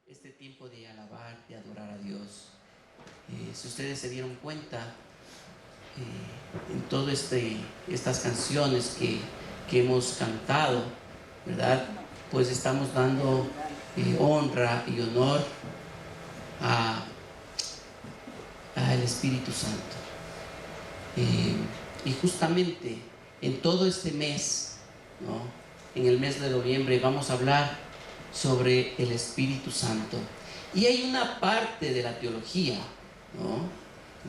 este tiempo de alabar, de adorar a Dios. Si ustedes se dieron cuenta, en todas estas canciones que hemos cantado, ¿verdad? Pues estamos dando honra y honor al Espíritu Santo. Y justamente en todo este mes, ¿no?, en el mes de noviembre, vamos a hablar sobre el Espíritu Santo. Y hay una parte de la teología, ¿no?,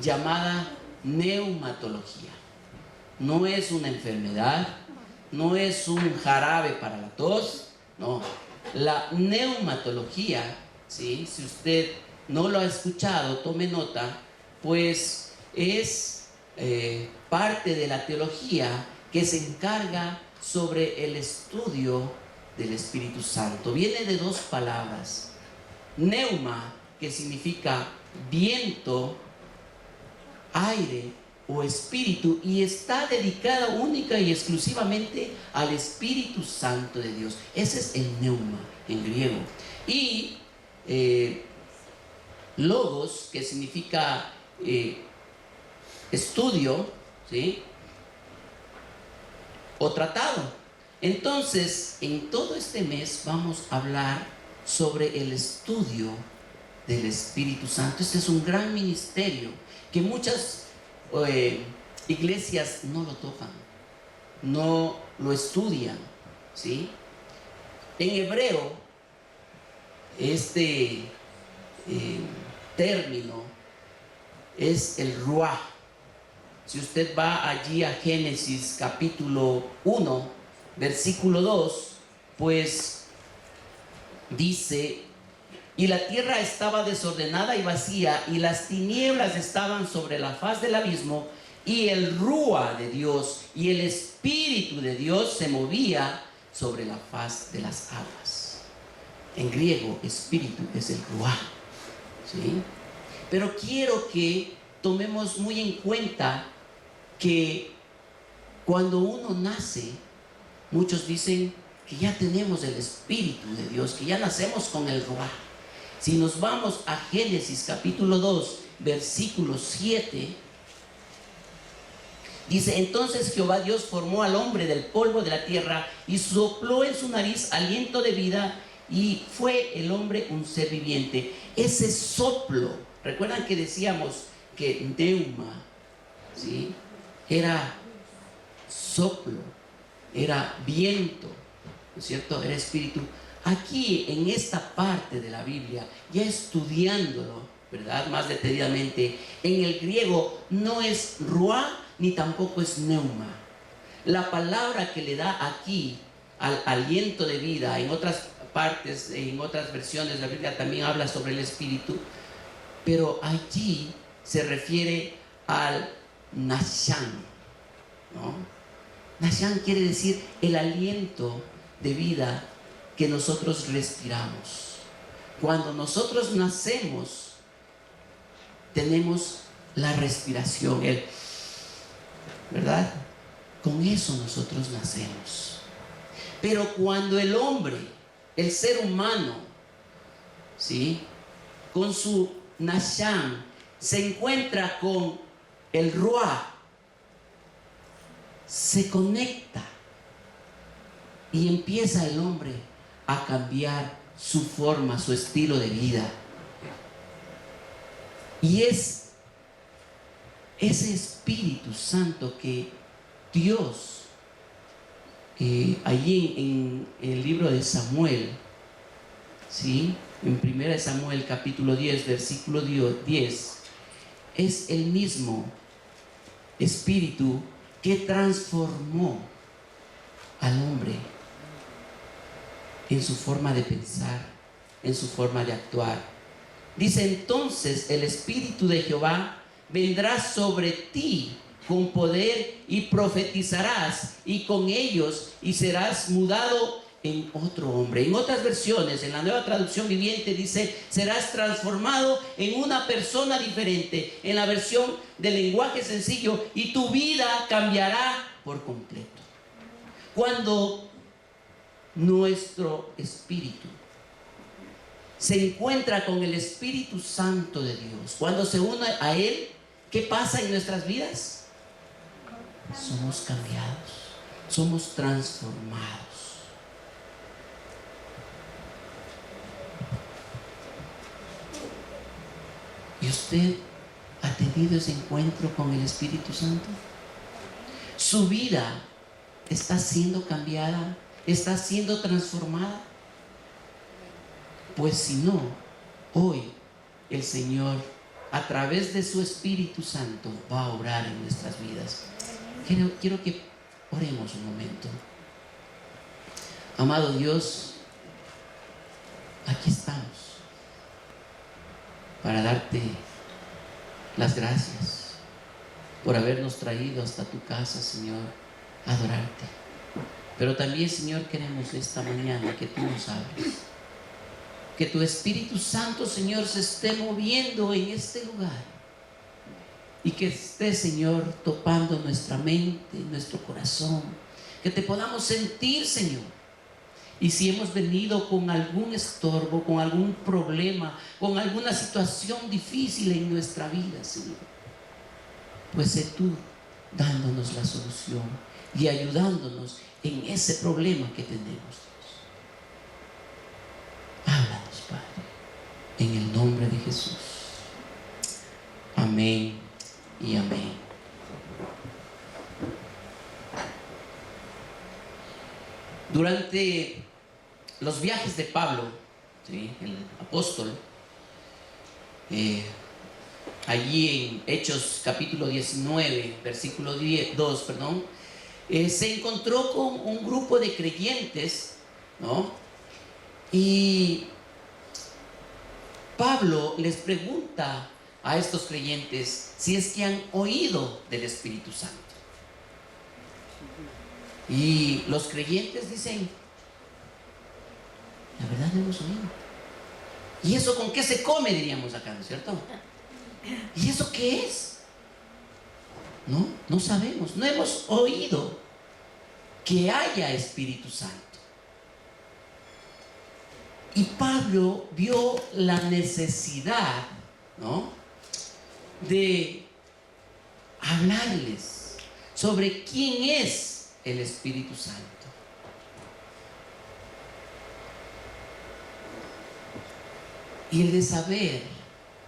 llamada neumatología. No es una enfermedad, no es un jarabe para la tos, no. La neumatología, ¿sí?, si usted no lo ha escuchado, tome nota, pues es parte de la teología que se encarga sobre el estudio del Espíritu Santo. Viene de dos palabras: neuma, que significa viento, aire o espíritu, y está dedicada única y exclusivamente al Espíritu Santo de Dios. Ese es el neuma en griego. Y logos, que significa estudio, ¿sí?, o tratado. Entonces, en todo este mes vamos a hablar sobre el estudio del Espíritu Santo. Este es un gran ministerio que muchas iglesias no lo tocan, no lo estudian, ¿sí? En hebreo, este término es el ruah. Si usted va allí a Génesis capítulo 1, versículo 2, pues dice: y la tierra estaba desordenada y vacía, y las tinieblas estaban sobre la faz del abismo, y el ruah de Dios y el Espíritu de Dios se movía sobre la faz de las aguas. En griego, espíritu es el ruah, ¿sí? Pero quiero que tomemos muy en cuenta que cuando uno nace, muchos dicen que ya tenemos el Espíritu de Dios, que ya nacemos con el ruah. Si nos vamos a Génesis capítulo 2, versículo 7, dice: entonces Jehová Dios formó al hombre del polvo de la tierra y sopló en su nariz aliento de vida, y fue el hombre un ser viviente. Ese soplo, recuerdan que decíamos que neuma, ¿sí?, era soplo, era viento, ¿no es cierto?, era espíritu. Aquí en esta parte de la Biblia, ya estudiándolo, ¿verdad?, más detenidamente, en el griego no es ruah ni tampoco es neuma. La palabra que le da aquí al aliento de vida, en otras partes, en otras versiones de la Biblia también habla sobre el espíritu, pero allí se refiere al nashan, ¿no? Nashan quiere decir el aliento de vida que nosotros respiramos. Cuando nosotros nacemos, tenemos la respiración, ¿verdad? Con eso nosotros nacemos. Pero cuando el hombre, el ser humano, ¿sí?, con su nashan se encuentra con el ruah, se conecta y empieza el hombre a cambiar su forma, su estilo de vida. Y es ese Espíritu Santo que Dios, allí en el libro de Samuel, ¿sí?, en 1 Samuel capítulo 10, versículo 10, es el mismo Espíritu que transformó al hombre en su forma de pensar, en su forma de actuar. Dice: entonces el Espíritu de Jehová vendrá sobre ti con poder, y profetizarás, y con ellos, y serás mudado en otro hombre. En otras versiones, en la Nueva Traducción Viviente, dice: serás transformado en una persona diferente. En la versión del lenguaje sencillo: y tu vida cambiará por completo. Cuando nuestro espíritu se encuentra con el Espíritu Santo de Dios, cuando se une a Él, ¿qué pasa en nuestras vidas? Somos cambiados, somos transformados. ¿Y usted ha tenido ese encuentro con el Espíritu Santo? ¿Su vida está siendo cambiada? ¿Está siendo transformada? Pues si no, hoy el Señor, a través de su Espíritu Santo, va a obrar en nuestras vidas. Quiero que oremos un momento. Amado Dios, aquí estamos para darte las gracias por habernos traído hasta tu casa, Señor, a adorarte. Pero también, Señor, queremos esta mañana que tú nos hables, que tu Espíritu Santo, Señor, se esté moviendo en este lugar y que esté, Señor, topando nuestra mente, nuestro corazón, que te podamos sentir, Señor. Y si hemos venido con algún estorbo, con algún problema, con alguna situación difícil en nuestra vida, Señor, pues sé tú dándonos la solución y ayudándonos en ese problema que tenemos, Dios. Háblanos, Padre, en el nombre de Jesús. Amén y amén. Durante los viajes de Pablo, ¿sí?, el apóstol, allí en Hechos capítulo 19, versículo 2, se encontró con un grupo de creyentes, ¿no? Y Pablo les pregunta a estos creyentes si es que han oído del Espíritu Santo. Y los creyentes dicen: la verdad no hemos oído. ¿Y eso con qué se come? Diríamos acá, ¿no es cierto? ¿Y eso qué es? No sabemos, no hemos oído que haya Espíritu Santo. Y Pablo vio la necesidad, ¿no?, de hablarles sobre quién es el Espíritu Santo. Y el de saber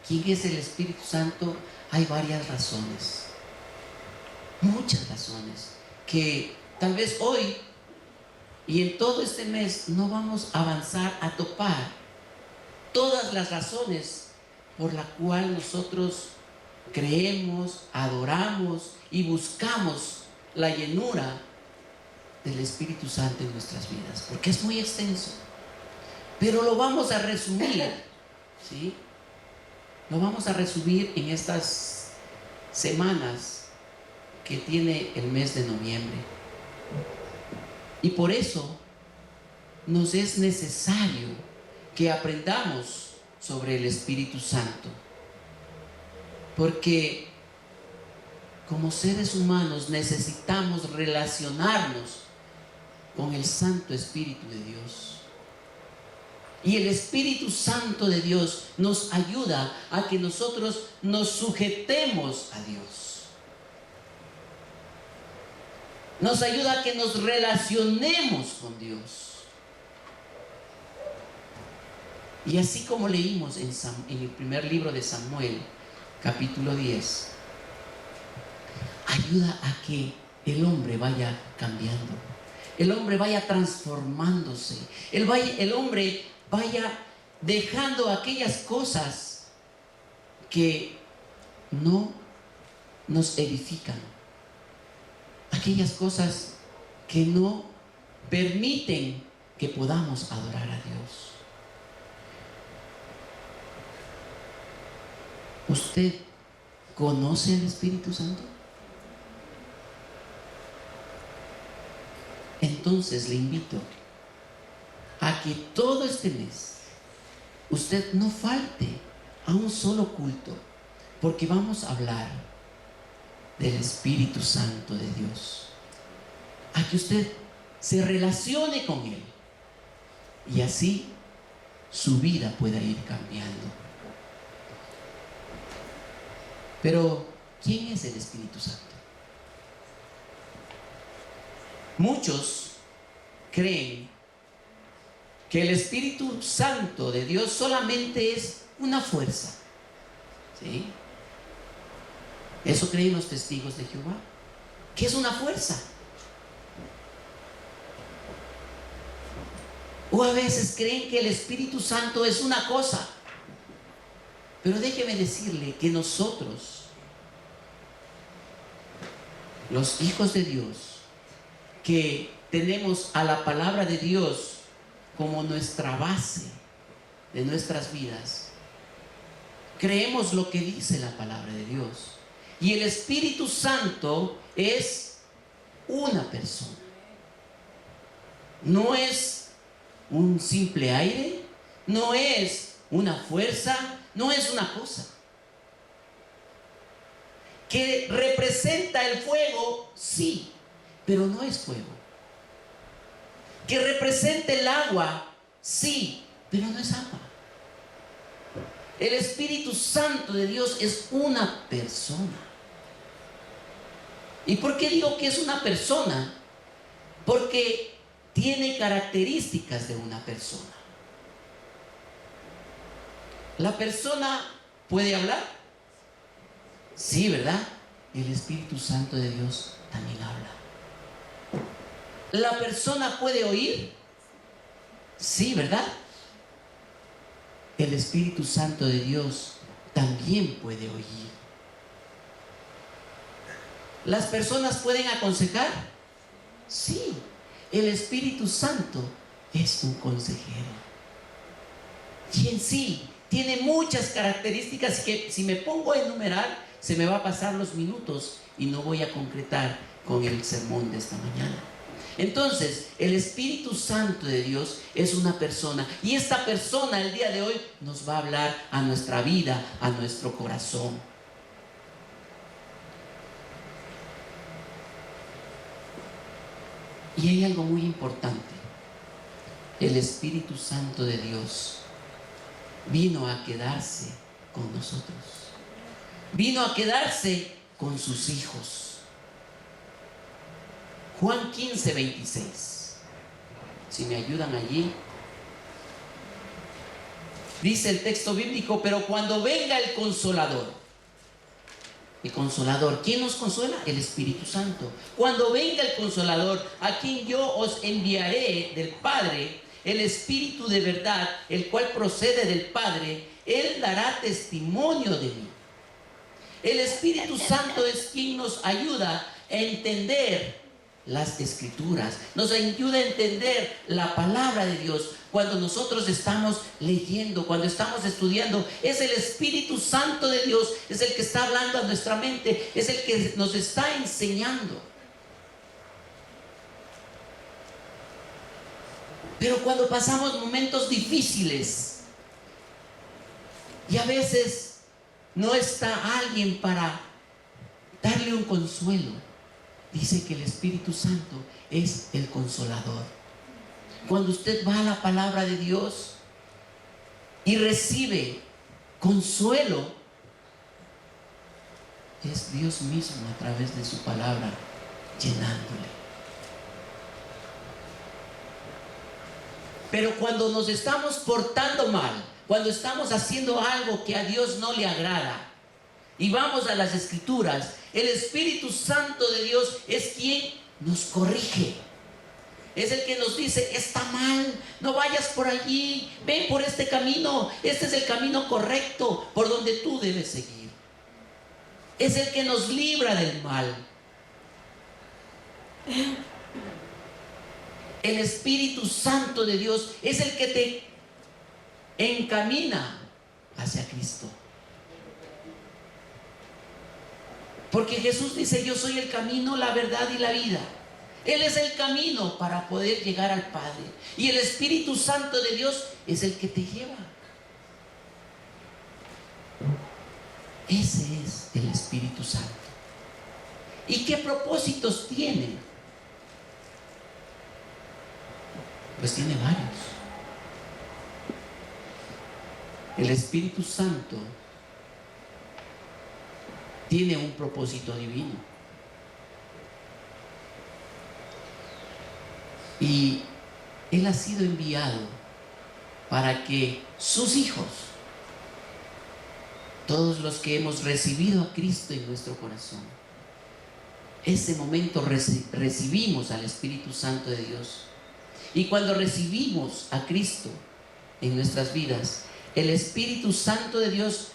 quién es el Espíritu Santo, hay varias razones, muchas razones, que tal vez hoy y en todo este mes no vamos a avanzar a topar todas las razones por la cual nosotros creemos, adoramos y buscamos la llenura del Espíritu Santo en nuestras vidas, porque es muy extenso, pero lo vamos a resumir, ¿sí? Lo vamos a resumir en estas semanas que tiene el mes de noviembre. Y por eso nos es necesario que aprendamos sobre el Espíritu Santo, porque como seres humanos necesitamos relacionarnos con el Santo Espíritu de Dios. Y el Espíritu Santo de Dios nos ayuda a que nosotros nos sujetemos a Dios. Nos ayuda a que nos relacionemos con Dios. Y así como leímos en el primer libro de Samuel, capítulo 10, ayuda a que el hombre vaya cambiando, el hombre vaya transformándose, el hombre vaya dejando aquellas cosas que no nos edifican, aquellas cosas que no permiten que podamos adorar a Dios. ¿Usted conoce al Espíritu Santo? Entonces le invito a que todo este mes usted no falte a un solo culto, porque vamos a hablar del Espíritu Santo de Dios, a que usted se relacione con Él y así su vida pueda ir cambiando. Pero, ¿quién es el Espíritu Santo? Muchos creen que el Espíritu Santo de Dios solamente es una fuerza. ¿Sí? Eso creen los testigos de Jehová, que es una fuerza. O a veces creen que el Espíritu Santo es una cosa. Pero déjeme decirle que nosotros, los hijos de Dios, que tenemos a la palabra de Dios como nuestra base de nuestras vidas, creemos lo que dice la palabra de Dios. Y el Espíritu Santo es una persona. No es un simple aire, no es una fuerza, no es una cosa. Que representa el fuego, sí, pero no es fuego. Que representa el agua, sí, pero no es agua. El Espíritu Santo de Dios es una persona. ¿Y por qué digo que es una persona? Porque tiene características de una persona. ¿La persona puede hablar? Sí, ¿verdad? El Espíritu Santo de Dios también habla. ¿La persona puede oír? Sí, ¿verdad? El Espíritu Santo de Dios también puede oír. ¿Las personas pueden aconsejar? Sí, el Espíritu Santo es un consejero. Y en sí tiene muchas características que si me pongo a enumerar se me va a pasar los minutos y no voy a concretar con el sermón de esta mañana. Entonces, el Espíritu Santo de Dios es una persona, y esta persona el día de hoy nos va a hablar a nuestra vida, a nuestro corazón. Y hay algo muy importante. El Espíritu Santo de Dios vino a quedarse con nosotros. Vino a quedarse con sus hijos. Juan 15, 26. Si me ayudan allí. Dice el texto bíblico: pero cuando venga el Consolador. El Consolador, ¿quién nos consuela? El Espíritu Santo. Cuando venga el Consolador, a quien yo os enviaré del Padre, el Espíritu de verdad, el cual procede del Padre, Él dará testimonio de mí. El Espíritu Santo es quien nos ayuda a entender las Escrituras, nos ayuda a entender la palabra de Dios. Cuando nosotros estamos leyendo, cuando estamos estudiando, es el Espíritu Santo de Dios, es el que está hablando a nuestra mente, es el que nos está enseñando. Pero cuando pasamos momentos difíciles y a veces no está alguien para darle un consuelo, dice que el Espíritu Santo es el consolador. Cuando usted va a la palabra de Dios y recibe consuelo, es Dios mismo a través de su palabra llenándole. Pero cuando nos estamos portando mal, cuando estamos haciendo algo que a Dios no le agrada y vamos a las Escrituras, el Espíritu Santo de Dios es quien nos corrige. Es el que nos dice: está mal, no vayas por allí, ven por este camino, este es el camino correcto por donde tú debes seguir. Es el que nos libra del mal. El Espíritu Santo de Dios es el que te encamina hacia Cristo. Porque Jesús dice: yo soy el camino, la verdad y la vida. Él es el camino para poder llegar al Padre. Y el Espíritu Santo de Dios es el que te lleva. Ese es el Espíritu Santo. ¿Y qué propósitos tiene? Pues tiene varios. El Espíritu Santo tiene un propósito divino. Y Él ha sido enviado para que sus hijos, todos los que hemos recibido a Cristo en nuestro corazón, ese momento recibimos al Espíritu Santo de Dios. Y cuando recibimos a Cristo en nuestras vidas, el Espíritu Santo de Dios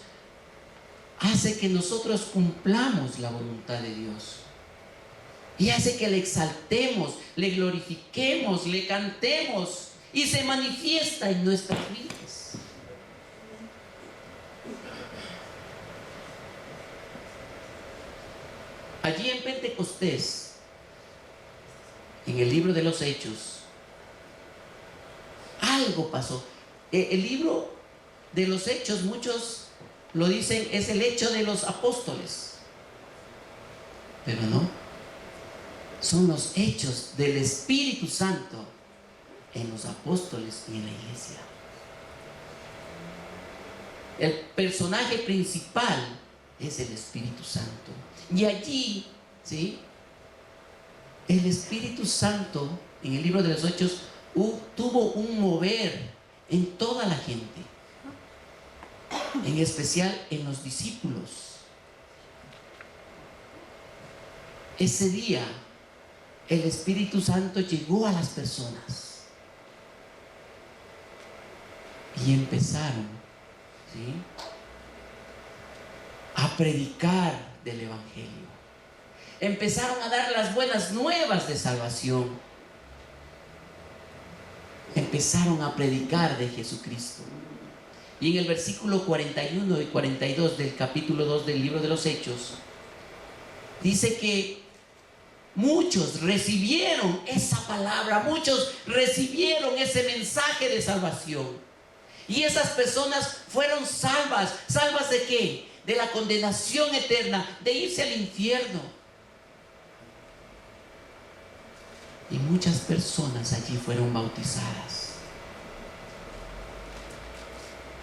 hace que nosotros cumplamos la voluntad de Dios. Y hace que le exaltemos, le glorifiquemos, le cantemos y se manifiesta en nuestras vidas. Allí en Pentecostés, en el libro de los Hechos, algo pasó. El libro de los Hechos, muchos lo dicen, es el hecho de los apóstoles, pero no, son los hechos del Espíritu Santo en los apóstoles y en la iglesia. El personaje principal es el Espíritu Santo. Y allí, ¿sí?, el Espíritu Santo en el libro de los Hechos tuvo un mover en toda la gente, en especial en los discípulos. Ese día el Espíritu Santo llegó a las personas y empezaron, ¿sí?, a predicar del Evangelio. Empezaron a dar las buenas nuevas de salvación. Empezaron a predicar de Jesucristo. Y en el versículo 41 y 42 del capítulo 2 del libro de los Hechos, dice que muchos recibieron esa palabra, muchos recibieron ese mensaje de salvación. Y esas personas fueron salvas. ¿Salvas de qué? De la condenación eterna, de irse al infierno. Y muchas personas allí fueron bautizadas.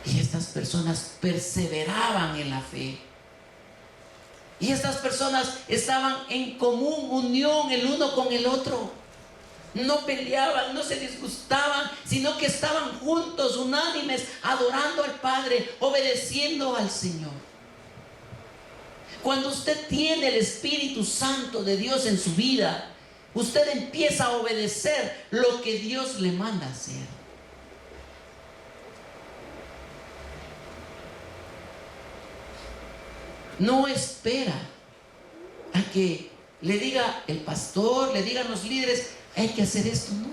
Y estas personas perseveraban en la fe. Y estas personas estaban en común unión el uno con el otro. No peleaban, no se disgustaban, sino que estaban juntos, unánimes, adorando al Padre, obedeciendo al Señor. Cuando usted tiene el Espíritu Santo de Dios en su vida, usted empieza a obedecer lo que Dios le manda hacer. No espera a que le diga el pastor, le digan los líderes, hay que hacer esto. No.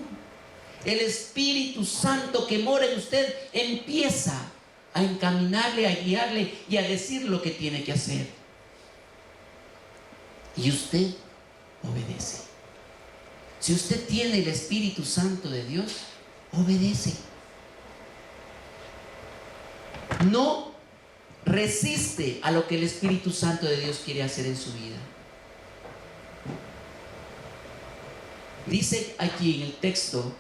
El Espíritu Santo que mora en usted empieza a encaminarle, a guiarle y a decir lo que tiene que hacer. Y usted obedece. Si usted tiene el Espíritu Santo de Dios, obedece. No resiste a lo que el Espíritu Santo de Dios quiere hacer en su vida. Dice aquí en el texto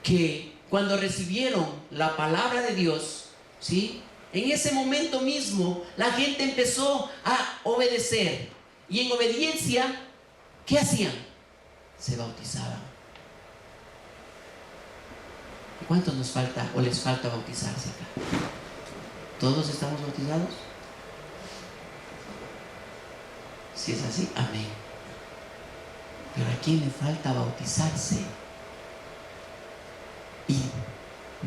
que cuando recibieron la palabra de Dios, ¿sí?, en ese momento mismo la gente empezó a obedecer. Y en obediencia, ¿qué hacían? Se bautizaban. ¿Cuántos nos falta o les falta bautizarse acá? ¿Todos estamos bautizados? Si es así, amén. Pero ¿a quién le falta bautizarse? Y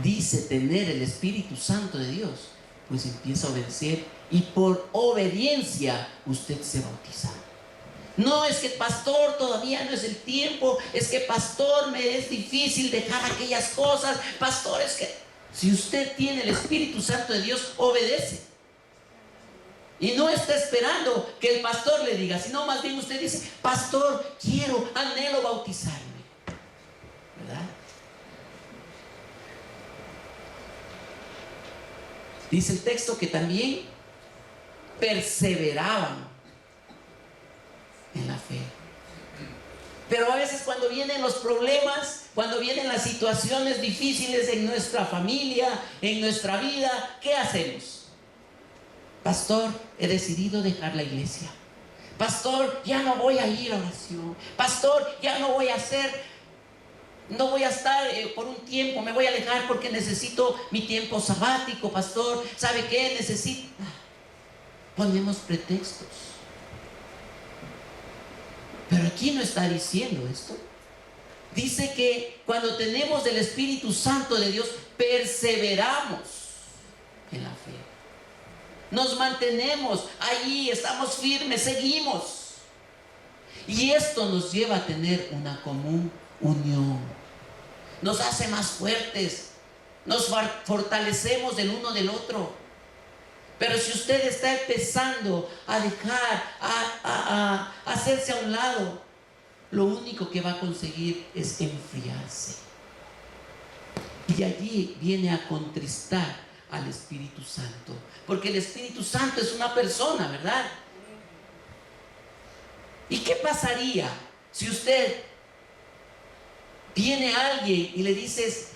dice tener el Espíritu Santo de Dios, pues empieza a obedecer y por obediencia usted se bautiza. No es que pastor, todavía no es el tiempo, es que pastor, me es difícil dejar aquellas cosas, pastor, es que si usted tiene el Espíritu Santo de Dios, obedece. Y no está esperando que el pastor le diga, sino más bien usted dice, pastor, quiero, anhelo bautizarme, ¿verdad? Dice el texto que también perseveraban en la fe. Pero a veces cuando vienen los problemas, cuando vienen las situaciones difíciles en nuestra familia, en nuestra vida, ¿qué hacemos? Pastor, he decidido dejar la iglesia. Pastor, ya no voy a ir a oración. Pastor, ya no voy a no voy a estar por un tiempo, me voy a alejar porque necesito mi tiempo sabático. Pastor, ¿sabe qué? Necesito. Ponemos pretextos. Pero aquí no está diciendo esto. Dice que cuando tenemos el Espíritu Santo de Dios, perseveramos en la fe. Nos mantenemos allí, estamos firmes, seguimos. Y esto nos lleva a tener una común unión. Nos hace más fuertes. Nos fortalecemos del uno del otro. Pero si usted está empezando a dejar, a hacerse a un lado, lo único que va a conseguir es enfriarse. Y allí viene a contristar al Espíritu Santo. Porque el Espíritu Santo es una persona, ¿verdad? ¿Y qué pasaría si usted viene a alguien y le dice,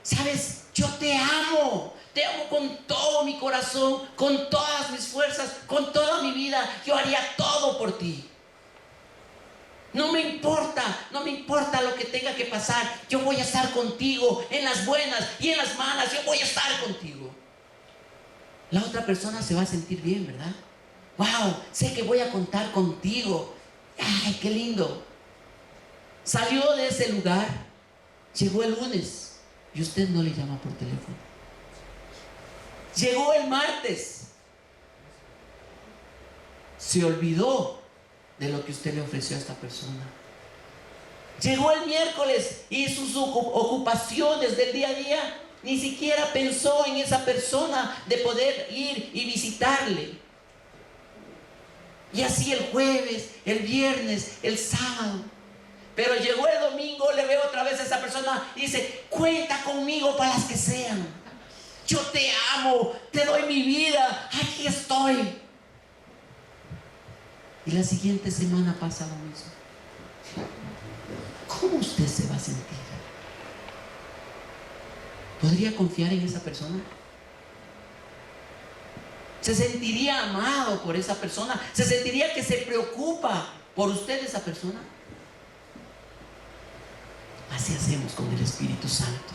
¿sabes? Yo te amo con todo mi corazón, con todas mis fuerzas, con toda mi vida. Yo haría todo por ti. No me importa lo que tenga que pasar. Yo voy a estar contigo en las buenas y en las malas. Yo voy a estar contigo. La otra persona se va a sentir bien, ¿verdad? Wow, sé que voy a contar contigo. Ay, qué lindo. Salió de ese lugar, llegó el lunes y usted no le llama por teléfono. Llegó el martes, se olvidó de lo que usted le ofreció a esta persona. Llegó el miércoles y sus ocupaciones del día a día, ni siquiera pensó en esa persona de poder ir y visitarle. Y así el jueves, el viernes, el sábado. Pero llegó el domingo, le veo otra vez a esa persona y dice, cuenta conmigo para las que sean. Yo te amo, te doy mi vida, aquí estoy. Y la siguiente semana pasa lo mismo. ¿Cómo usted se va a sentir? ¿Podría confiar en esa persona? ¿Se sentiría amado por esa persona? ¿Se sentiría que se preocupa por usted esa persona? Así hacemos con el Espíritu Santo.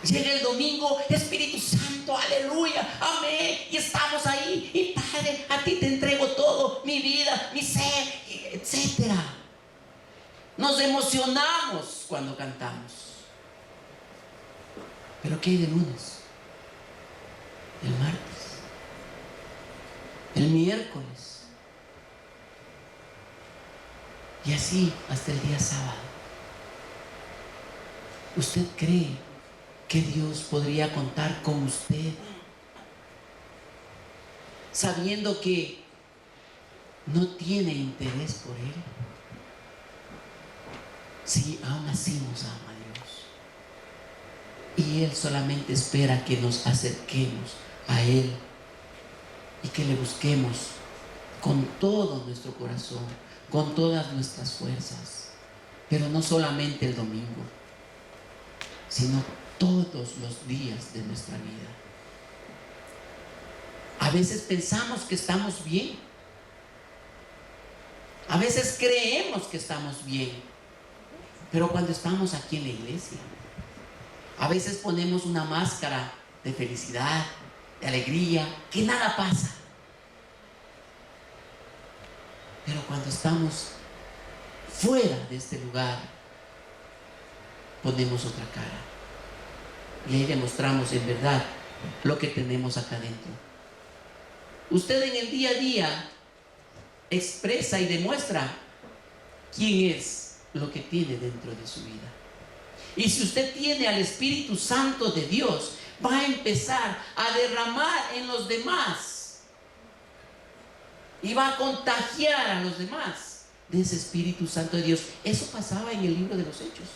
Llega el domingo, Espíritu Santo, aleluya, amén, y estamos ahí, y Padre, a ti te entrego todo, mi vida, mi ser, etcétera. Nos emocionamos cuando cantamos. Pero ¿qué hay de lunes? El martes, el miércoles, y así hasta el día sábado. ¿Usted cree que Dios podría contar con usted sabiendo que no tiene interés por Él? Sí, aún así nos ama Dios. Y Él solamente espera que nos acerquemos a Él y que le busquemos con todo nuestro corazón, con todas nuestras fuerzas. Pero no solamente el domingo, sino todos los días de nuestra vida. A veces pensamos que estamos bien. A veces creemos que estamos bien. Pero cuando estamos aquí en la iglesia, a veces ponemos una máscara de felicidad, de alegría, que nada pasa. Pero cuando estamos fuera de este lugar, ponemos otra cara. Y ahí demostramos en verdad lo que tenemos acá dentro. Usted en el día a día expresa y demuestra quién es lo que tiene dentro de su vida. Y si usted tiene al Espíritu Santo de Dios, va a empezar a derramar en los demás y va a contagiar a los demás de ese Espíritu Santo de Dios. Eso pasaba en el libro de los Hechos.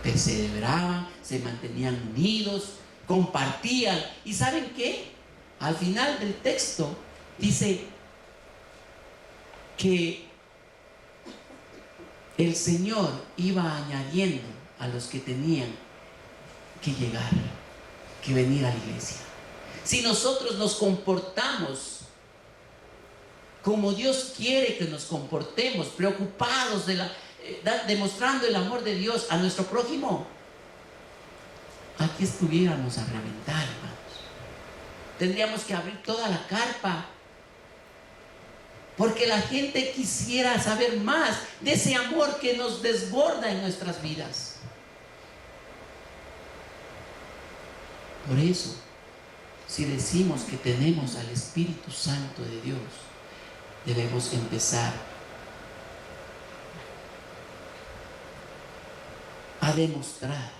Perseveraban, se mantenían unidos, compartían. ¿Y saben qué? Al final del texto dice que el Señor iba añadiendo a los que tenían que llegar, que venir a la iglesia. Si nosotros nos comportamos como Dios quiere que nos comportemos, preocupados demostrando el amor de Dios a nuestro prójimo, aquí estuviéramos a reventar, hermanos. Tendríamos que abrir toda la carpa, porque la gente quisiera saber más de ese amor que nos desborda en nuestras vidas. Por eso, si decimos que tenemos al Espíritu Santo de Dios, debemos empezar a demostrar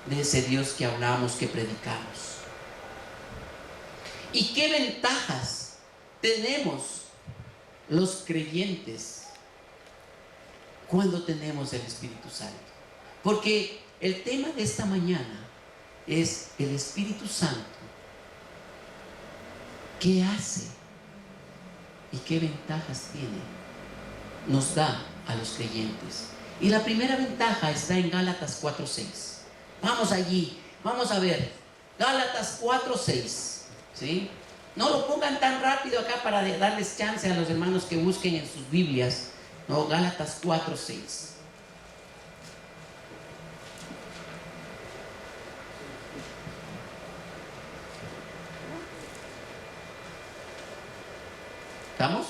de ese Dios que hablamos, que predicamos. ¿Y qué ventajas tenemos los creyentes cuando tenemos el Espíritu Santo? Porque el tema de esta mañana es el Espíritu Santo. ¿Qué hace? ¿Y qué ventajas tiene? Nos da a los creyentes. Y la primera ventaja está en Gálatas 4:6. Vamos allí, vamos a ver. Gálatas 4:6. ¿Sí? No lo pongan tan rápido acá para darles chance a los hermanos que busquen en sus Biblias. No, Gálatas 4:6. ¿Estamos?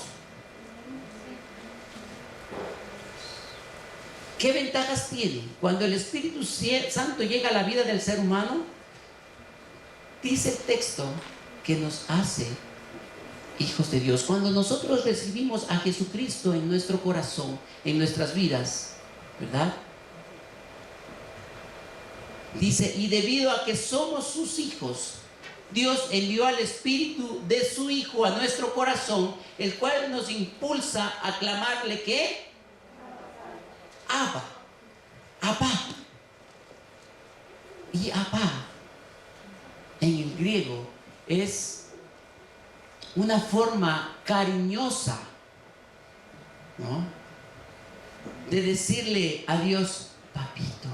¿Qué ventajas tiene cuando el Espíritu Santo llega a la vida del ser humano? Dice el texto que nos hace hijos de Dios. Cuando nosotros recibimos a Jesucristo en nuestro corazón, en nuestras vidas, ¿verdad? Dice, y debido a que somos sus hijos, Dios envió al Espíritu de su Hijo a nuestro corazón, el cual nos impulsa a clamarle ¿qué? Abba, Abba. Y Abba en el griego es una forma cariñosa, ¿no?, de decirle a Dios, papito.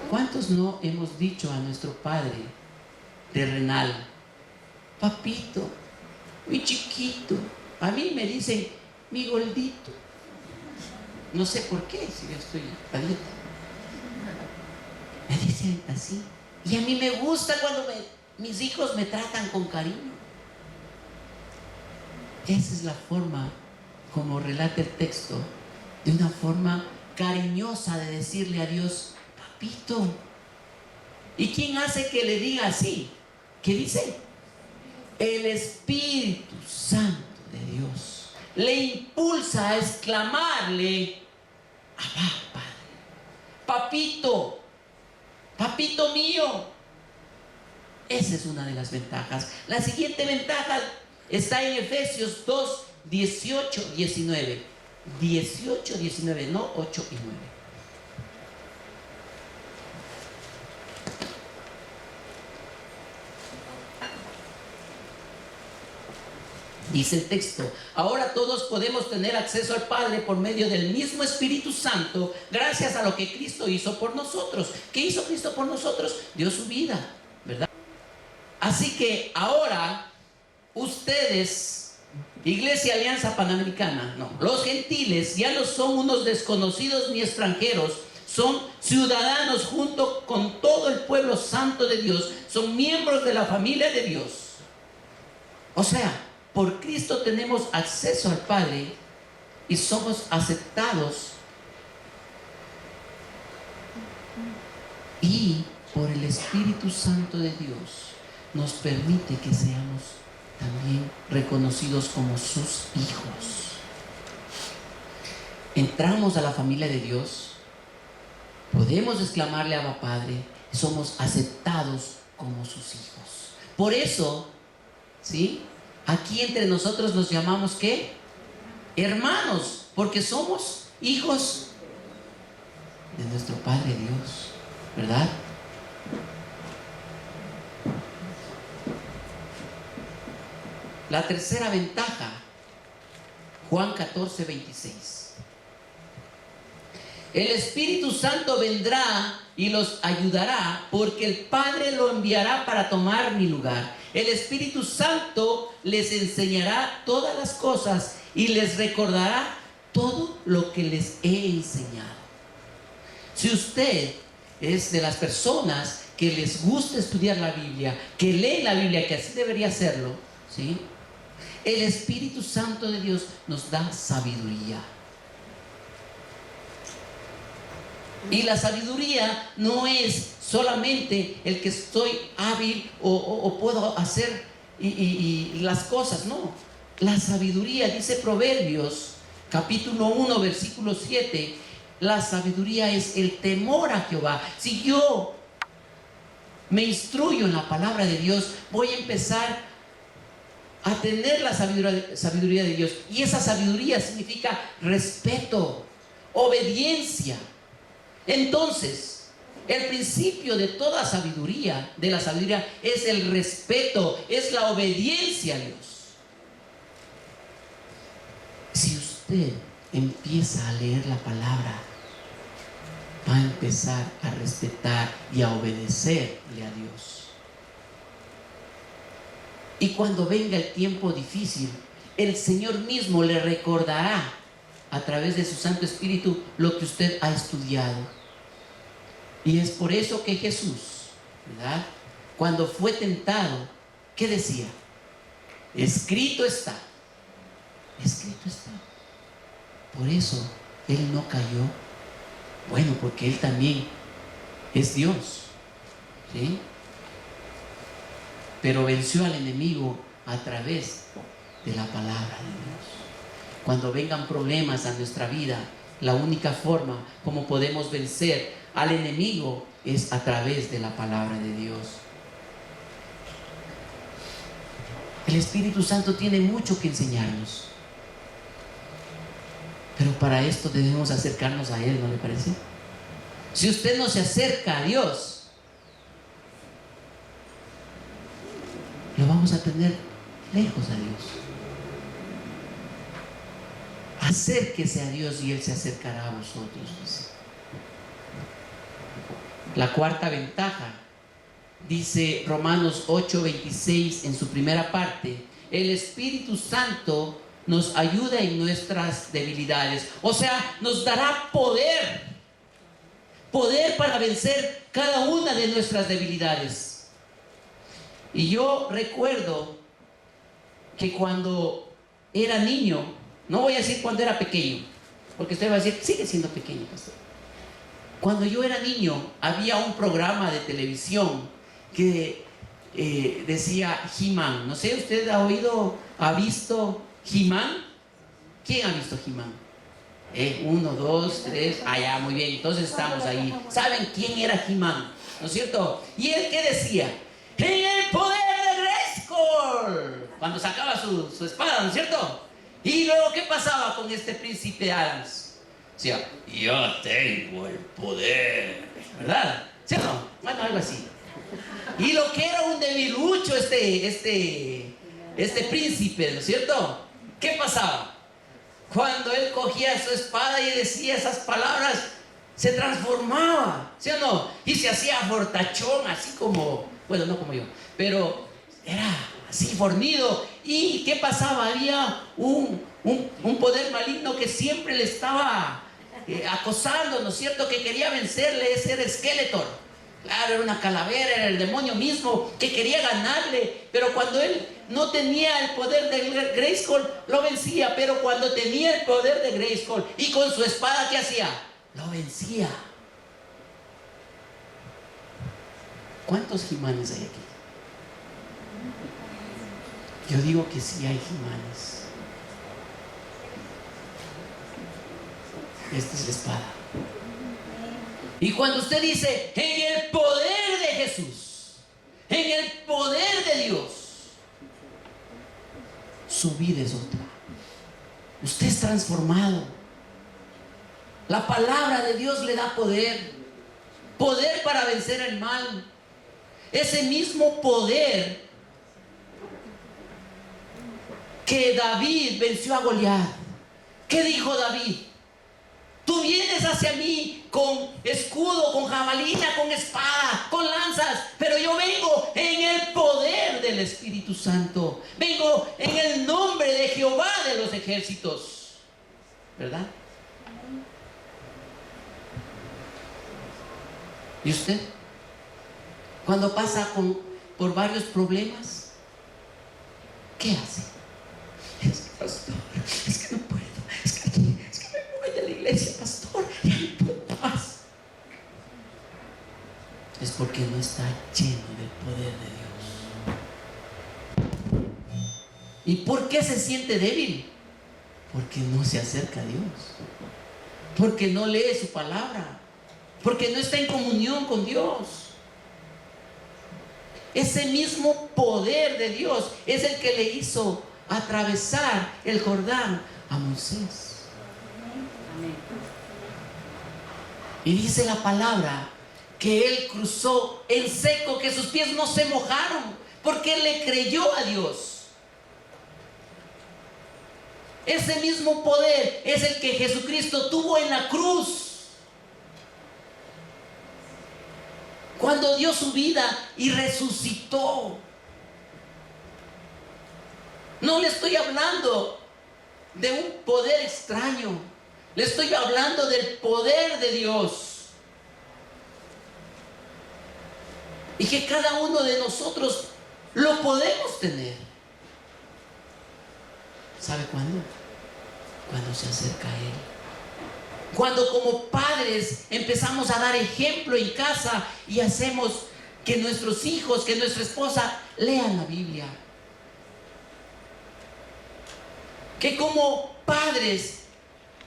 ¿Cuántos no hemos dicho a nuestro Padre terrenal, papito, mi chiquito? A mí me dicen, mi gordito. No sé por qué, si yo estoy a dieta. Me dicen así. Y a mí me gusta cuando mis hijos me tratan con cariño. Esa es la forma, como relata el texto, de una forma cariñosa de decirle a Dios, papito. ¿Y quién hace que le diga así? ¿Qué dice? El Espíritu Santo de Dios le impulsa a exclamarle, Abba, Padre, papito, papito mío. Esa es una de las ventajas. La siguiente ventaja está en Efesios 2, 18, 19. 18, 19, no 8 y 9. Dice el texto, ahora todos podemos tener acceso al Padre por medio del mismo Espíritu Santo, gracias a lo que Cristo hizo por nosotros. ¿Qué hizo Cristo por nosotros? Dio su vida, ¿verdad? Así que ahora ustedes, Iglesia Alianza Panamericana, no, los gentiles ya no son unos desconocidos ni extranjeros, son ciudadanos junto con todo el pueblo santo de Dios, son miembros de la familia de Dios. O sea, por Cristo tenemos acceso al Padre y somos aceptados, y por el Espíritu Santo de Dios nos permite que seamos también reconocidos como sus hijos. Entramos a la familia de Dios, podemos exclamarle a Abba Padre, somos aceptados como sus hijos. Por eso, ¿sí?, aquí entre nosotros nos llamamos ¿qué? Hermanos, porque somos hijos de nuestro Padre Dios, ¿verdad? La tercera ventaja Juan 14, 26. El Espíritu Santo vendrá y los ayudará, porque el Padre lo enviará para tomar mi lugar. El Espíritu Santo les enseñará todas las cosas y les recordará todo lo que les he enseñado. Si usted es de las personas que les gusta estudiar la Biblia, que lee la Biblia, que así debería hacerlo, ¿sí? El Espíritu Santo de Dios nos da sabiduría. Y la sabiduría no es solamente el que estoy hábil o puedo hacer y las cosas, no. La sabiduría, dice Proverbios capítulo 1 versículo 7, la sabiduría es el temor a Jehová. Si yo me instruyo en la palabra de Dios, voy a empezar a tener la sabiduría de Dios. Y esa sabiduría significa respeto, obediencia. Entonces, el principio de toda sabiduría, de la sabiduría, es el respeto, es la obediencia a Dios. Si usted empieza a leer la palabra, va a empezar a respetar y a obedecerle a Dios. Y cuando venga el tiempo difícil, el Señor mismo le recordará a través de su Santo Espíritu lo que usted ha estudiado. Y es por eso que Jesús, ¿verdad?, cuando fue tentado, ¿qué decía? Escrito está. Escrito está. Por eso Él no cayó. Bueno, porque Él también es Dios, ¿sí? Pero venció al enemigo a través de la palabra de Dios. Cuando vengan problemas a nuestra vida, la única forma como podemos vencer al enemigo es a través de la palabra de Dios. El Espíritu Santo tiene mucho que enseñarnos, pero para esto debemos acercarnos a Él, ¿no le parece? Si usted no se acerca a Dios, lo vamos a tener lejos a Dios. Acérquese a Dios y Él se acercará a vosotros, dice. La cuarta ventaja, dice Romanos 8:26 en su primera parte, el Espíritu Santo nos ayuda en nuestras debilidades. O sea, nos dará poder para vencer cada una de nuestras debilidades. Y yo recuerdo que cuando era niño, no voy a decir cuando era pequeño, porque usted va a decir, sigue siendo pequeño, pastor. Cuando yo era niño, había un programa de televisión que decía He-Man. No sé, ¿usted ha visto He-Man? ¿Quién ha visto He-Man? 1, 2, 3, ya, muy bien, entonces estamos ahí. ¿Saben quién era He-Man? ¿No es cierto? ¿Y él qué decía? ¡En el poder de Grayskull! Cuando sacaba su espada, ¿no es cierto? Y luego, ¿qué pasaba con este príncipe Adams? Decía, yo tengo el poder, ¿verdad? ¿Sí o no? Bueno, algo así. Y lo que era un debilucho este príncipe, ¿no es cierto? ¿Qué pasaba? Cuando él cogía su espada y decía esas palabras, se transformaba, ¿sí o no? Y se hacía fortachón, así como, bueno, no como yo, pero era así fornido. ¿Y qué pasaba? Había un poder maligno que siempre le estaba acosando, ¿no es cierto? Que quería vencerle. Ese era Skeletor. Claro, era una calavera, era el demonio mismo que quería ganarle. Pero cuando él no tenía el poder de Grayskull, lo vencía. Pero cuando tenía el poder de Grayskull y con su espada, ¿qué hacía? Lo vencía. ¿Cuántos He-Manes hay aquí? Yo digo que sí hay He-Manes. Esta es la espada. Y cuando usted dice, en el poder de Jesús, en el poder de Dios, su vida es otra. Usted es transformado. La palabra de Dios le da poder para vencer el mal. Ese mismo poder que David venció a Goliat. ¿Qué dijo David? Tú vienes hacia mí con escudo, con jabalina, con espada, con lanzas, pero yo vengo en el poder del Espíritu Santo. Vengo en el nombre de Jehová de los ejércitos. ¿Verdad? ¿Y usted? Cuando pasa por varios problemas, ¿qué hace? Es que, pastor, es que no puedo, es que me voy de la iglesia, pastor, ya no puedo más. Es porque no está lleno del poder de Dios. ¿Y por qué se siente débil? Porque no se acerca a Dios, porque no lee su palabra, porque no está en comunión con Dios. Ese mismo poder de Dios es el que le hizo atravesar el Jordán a Moisés. Y dice la palabra que él cruzó en seco, que sus pies no se mojaron, porque él le creyó a Dios. Ese mismo poder es el que Jesucristo tuvo en la cruz, cuando dio su vida y resucitó. No le estoy hablando de un poder extraño, le estoy hablando del poder de Dios. Y que cada uno de nosotros lo podemos tener. ¿Sabe cuándo? Cuando se acerca a Él. Cuando como padres empezamos a dar ejemplo en casa y hacemos que nuestros hijos, que nuestra esposa lean la Biblia. Que como padres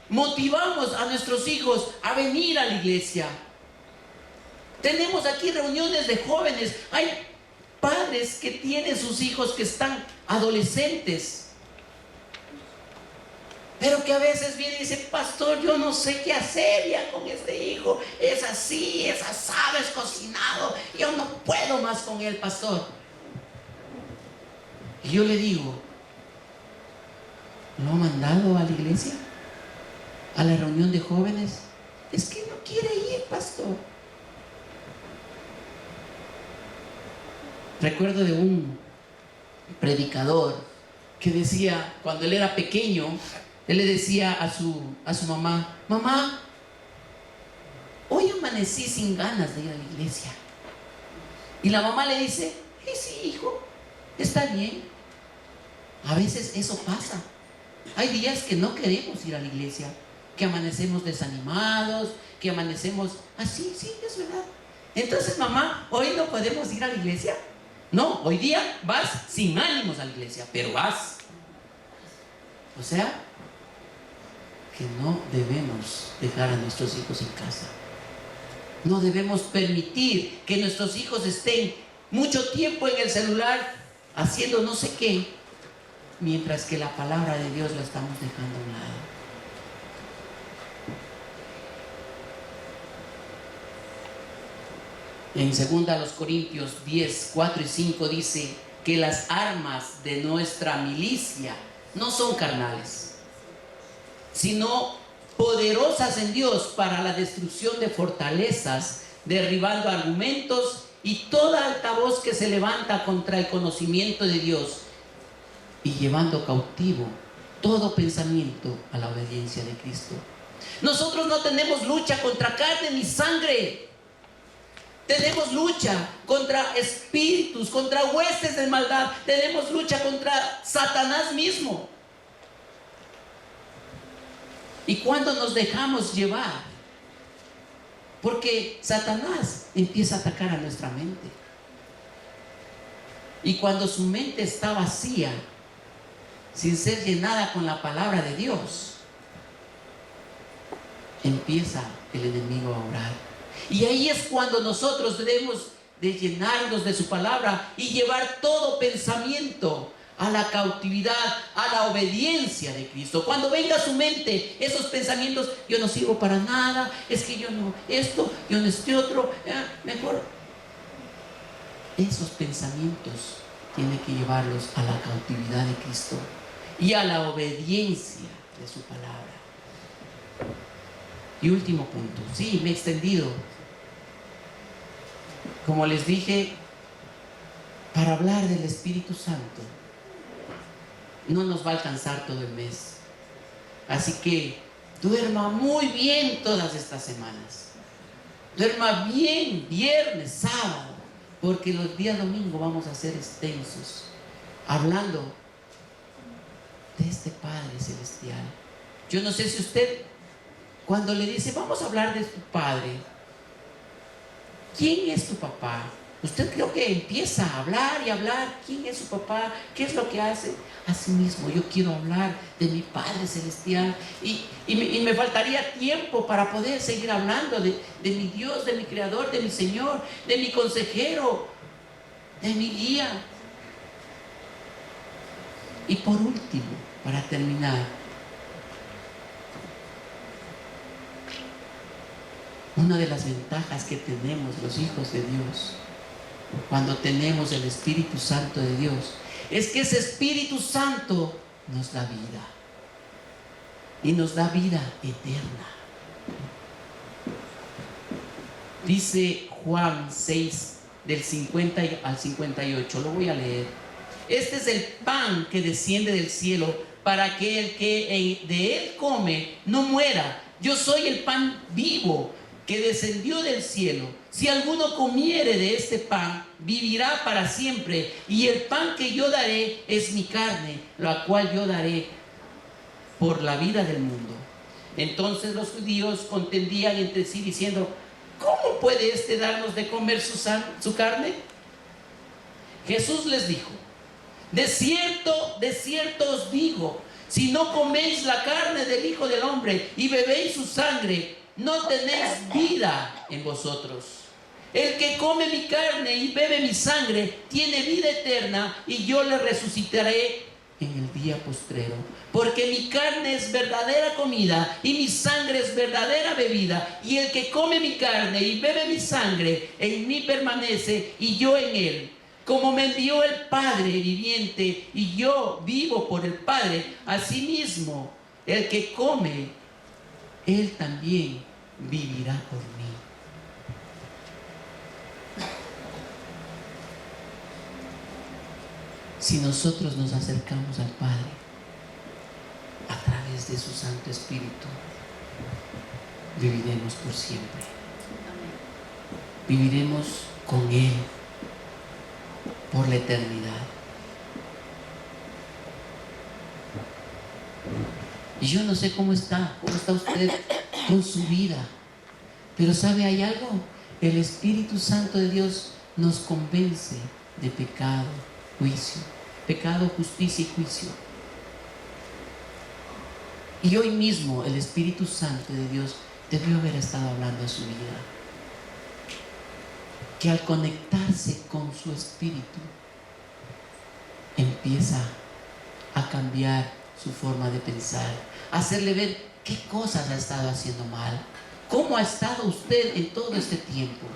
motivamos a nuestros hijos a venir a la iglesia. Tenemos aquí reuniones de jóvenes. Hay padres que tienen sus hijos que están adolescentes, pero que a veces viene y dice: pastor, yo no sé qué hacer ya con este hijo. Es así, es asado, es cocinado. Yo no puedo más con él, pastor. Y yo le digo: ¿lo ha mandado a la iglesia? ¿A la reunión de jóvenes? Es que no quiere ir, pastor. Recuerdo de un predicador que decía, cuando él era pequeño, él le decía a su mamá: mamá, hoy amanecí sin ganas de ir a la iglesia. Y la mamá le dice: sí, hijo, está bien. A veces eso pasa. Hay días que no queremos ir a la iglesia, que amanecemos desanimados, que amanecemos así, sí, es verdad. Entonces, mamá, hoy no podemos ir a la iglesia. No, hoy día vas sin ánimos a la iglesia, pero vas. O sea, que no debemos dejar a nuestros hijos en casa. No debemos permitir que nuestros hijos estén mucho tiempo en el celular haciendo no sé qué, mientras que la palabra de Dios la estamos dejando a un lado. En 2 Corintios 10, 4 y 5 dice que las armas de nuestra milicia no son carnales, sino poderosas en Dios para la destrucción de fortalezas, derribando argumentos y toda alta voz que se levanta contra el conocimiento de Dios, y llevando cautivo todo pensamiento a la obediencia de Cristo. Nosotros no tenemos lucha contra carne ni sangre. Tenemos lucha contra espíritus, contra huestes de maldad. Tenemos lucha contra Satanás mismo. Y cuando nos dejamos llevar, porque Satanás empieza a atacar a nuestra mente, y cuando su mente está vacía, sin ser llenada con la palabra de Dios, empieza el enemigo a orar. Y ahí es cuando nosotros debemos de llenarnos de su palabra y llevar todo pensamiento a la cautividad, a la obediencia de Cristo. Cuando venga a su mente esos pensamientos: yo no sirvo para nada, es que yo no esto, yo no este otro, mejor. Esos pensamientos tiene que llevarlos a la cautividad de Cristo y a la obediencia de su palabra. Y último punto, sí, me he extendido. Como les dije, para hablar del Espíritu Santo no nos va a alcanzar todo el mes. Así que duerma muy bien todas estas semanas. Duerma bien viernes, sábado, porque los días domingo vamos a ser extensos, hablando de este Padre Celestial. Yo no sé si usted, cuando le dice, vamos a hablar de tu Padre, ¿quién es tu papá? Usted creo que empieza a hablar y hablar. ¿Quién es su papá? ¿Qué es lo que hace? Asimismo, yo quiero hablar de mi Padre Celestial. Y me faltaría tiempo para poder seguir hablando de mi Dios, de mi Creador, de mi Señor, de mi consejero, de mi guía. Y por último, para terminar, una de las ventajas que tenemos los hijos de Dios cuando tenemos el Espíritu Santo de Dios es que ese Espíritu Santo nos da vida y nos da vida eterna. Dice Juan 6 del 50 al 58, lo voy a leer. Este es el pan que desciende del cielo para que el que de él come no muera. Yo soy el pan vivo que descendió del cielo. Si alguno comiere de este pan, vivirá para siempre. Y el pan que yo daré es mi carne, la cual yo daré por la vida del mundo. Entonces los judíos contendían entre sí diciendo, ¿cómo puede este darnos de comer su carne? Jesús les dijo, de cierto os digo, si no coméis la carne del Hijo del Hombre y bebéis su sangre, no tenéis vida en vosotros. El que come mi carne y bebe mi sangre tiene vida eterna, y yo le resucitaré en el día postrero. Porque mi carne es verdadera comida y mi sangre es verdadera bebida. Y el que come mi carne y bebe mi sangre en mí permanece y yo en él. Como me envió el Padre viviente y yo vivo por el Padre, asimismo el que come, él también vivirá por mí. Si nosotros nos acercamos al Padre a través de su Santo Espíritu, viviremos por siempre. Viviremos con Él por la eternidad. Y yo no sé cómo está usted con su vida, pero ¿sabe? Hay algo. El Espíritu Santo de Dios nos convence de pecado, juicio, pecado, justicia y juicio. Y hoy mismo el Espíritu Santo de Dios debió haber estado hablando a su vida, que al conectarse con su Espíritu empieza a cambiar su forma de pensar, a hacerle ver qué cosas ha estado haciendo mal, cómo ha estado usted en todo este tiempo.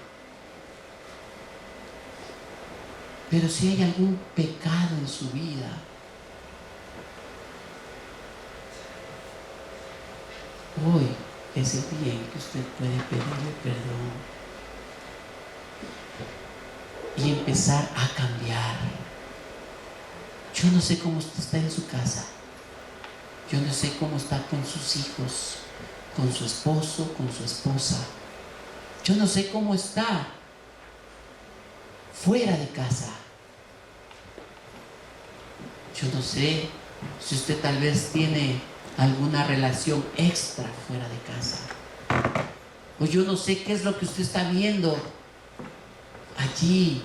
Pero si hay algún pecado en su vida, hoy es el día en que usted puede pedirle perdón y empezar a cambiar. Yo no sé cómo usted está en su casa, yo no sé cómo está con sus hijos, con su esposo, con su esposa. Yo no sé cómo está fuera de casa. Yo no sé si usted tal vez tiene alguna relación extra fuera de casa. O yo no sé qué es lo que usted está viendo allí,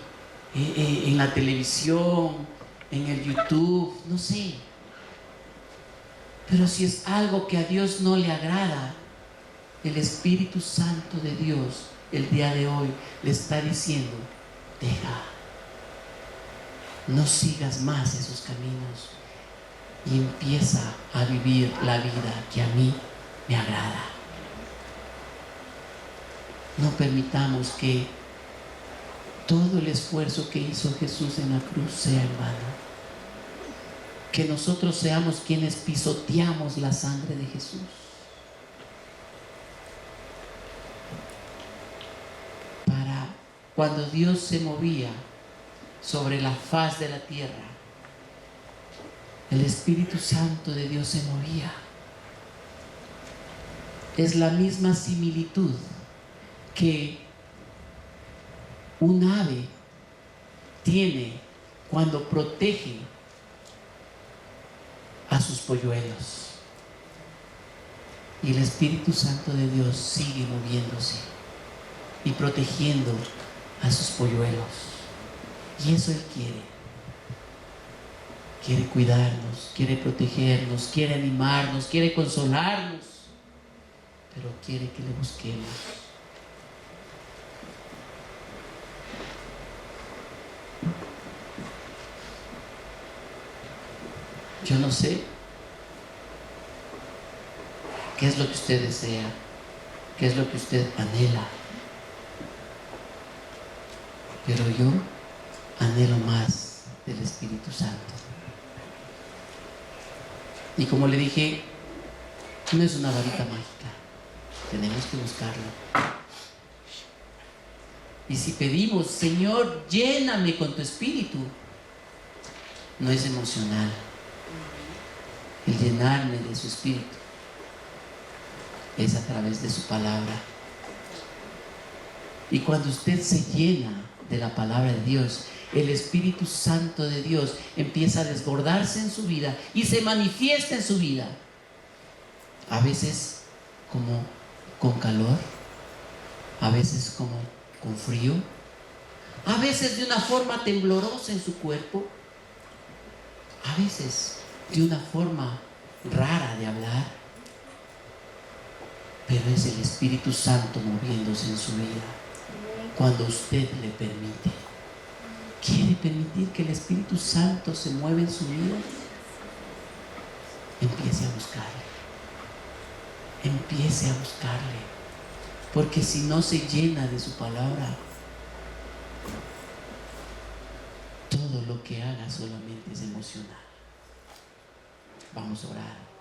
en la televisión, en el YouTube, no sé. Pero si es algo que a Dios no le agrada, el Espíritu Santo de Dios el día de hoy le está diciendo, deja, no sigas más esos caminos y empieza a vivir la vida que a mí me agrada. No permitamos que todo el esfuerzo que hizo Jesús en la cruz sea en vano. que nosotros seamos quienes pisoteamos la sangre de Jesús. Para cuando Dios se movía sobre la faz de la tierra, el Espíritu Santo de Dios se movía. Es la misma similitud que un ave tiene cuando protege a sus polluelos. Y el Espíritu Santo de Dios sigue moviéndose y protegiendo a sus polluelos. Y eso Él quiere. Quiere cuidarnos, quiere protegernos, quiere animarnos, quiere consolarnos, pero quiere que le busquemos. Yo no sé qué es lo que usted desea, qué es lo que usted anhela, pero yo anhelo más del Espíritu Santo. Y como le dije, no es una varita mágica, tenemos que buscarlo. Y si pedimos, Señor, lléname con tu Espíritu, no es emocional. El llenarme de su Espíritu es a través de su palabra. Y cuando usted se llena de la palabra de Dios, el Espíritu Santo de Dios empieza a desbordarse en su vida y se manifiesta en su vida. A veces como con calor, a veces como con frío, a veces de una forma temblorosa en su cuerpo, a veces de una forma rara de hablar, pero es el Espíritu Santo moviéndose en su vida cuando usted le permite. ¿Quiere permitir que el Espíritu Santo se mueva en su vida? Empiece a buscarle. Empiece a buscarle. Porque si no se llena de su palabra, todo lo que haga solamente es emocional. Vamos a orar.